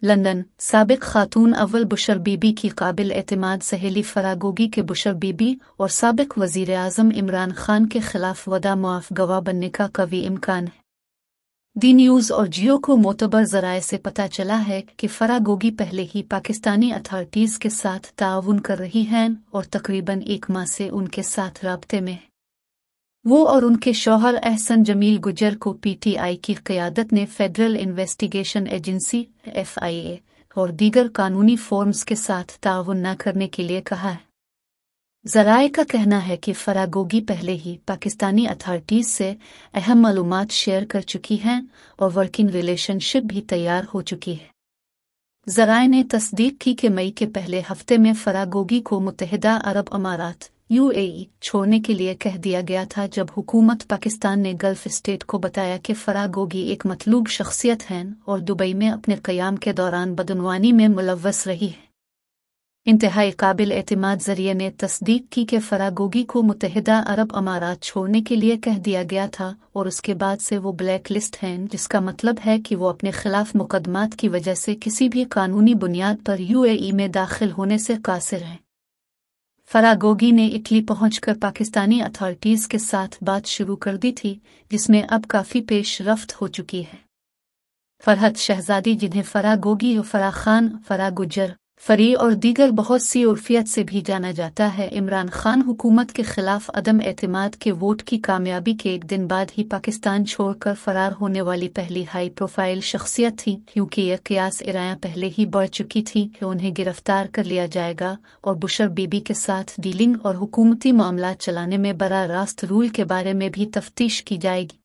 London. साबिक खातून अव्वल Bushehr बीबी की काबिल एतमाद सहेली फरागोगी के बुशर बीबी और साबिक वज़ीर आज़म इमरान खान के खिलाफ वदा मुआफ़ गवाह बनने का कवी इम्कान है। दी न्यूज़ और जियो को मोतबर ज़राए से पता चला है कि फरागोगी पहले ही पाकिस्तानी अथॉरिटीज़ के साथ ताउन कर रही हैं और तकरीबन एक माह से उनके साथ राब्ते में है। वो और उनके शौहर एहसन जमील गुजर को पीटीआई की क़यादत ने फेडरल इन्वेस्टिगेशन एजेंसी FIA और दीगर कानूनी फोर्म्स के साथ ताउन न करने के लिए कहा है। ज़राए का कहना है कि फरागोगी पहले ही पाकिस्तानी अथॉरिटीज़ से अहम मालूमात शेयर कर चुकी हैं और वर्किंग रिलेशनशिप भी तैयार हो चुकी है। ज़राए ने तस्दीक की कि मई के पहले हफ्ते में फरागोगी को मुत्तहिदा अरब अमारात UAE छोड़ने के लिए कह दिया गया था, जब हुकूमत पाकिस्तान ने गल्फ स्टेट को बताया कि फरागोगी एक मतलूब शख्सियत हैं और दुबई में अपने क़याम के दौरान बदनवानी में मुलव्वस रही है। इंतहाई काबिल एतमाद ज़रिए ने तस्दीक की कि फरागोगी को मुत्तहिदा अरब अमारात छोड़ने के लिए कह दिया गया था और उसके बाद से वो ब्लैक लिस्ट हैं, जिसका मतलब है कि वो अपने खिलाफ मुकदमात की वजह से किसी भी कानूनी बुनियाद पर UAE में दाखिल होने से कासिर हैं। फरागोगी ने इटली पहुंचकर पाकिस्तानी अथॉरिटीज़ के साथ बात शुरू कर दी थी, जिसमें अब काफ़ी पेशरफ्त हो चुकी है। फरहत शहजादी, जिन्हें फरागोगी और फराह खान, फराह गुजर, फरी और दीगर बहुत सी उर्फियत से भी जाना जाता है, इमरान खान हुकूमत के खिलाफ अदम एतमाद के वोट की कामयाबी के एक दिन बाद ही पाकिस्तान छोड़कर फरार होने वाली पहली हाई प्रोफाइल शख्सियत थी, क्योंकि यह कयास इराया पहले ही बढ़ चुकी थी कि उन्हें गिरफ्तार कर लिया जाएगा और बुशर बीबी के साथ डीलिंग और हुकूमती मामला चलाने में बराह रास्त रूल के बारे में भी तफ्तीश की जाएगी।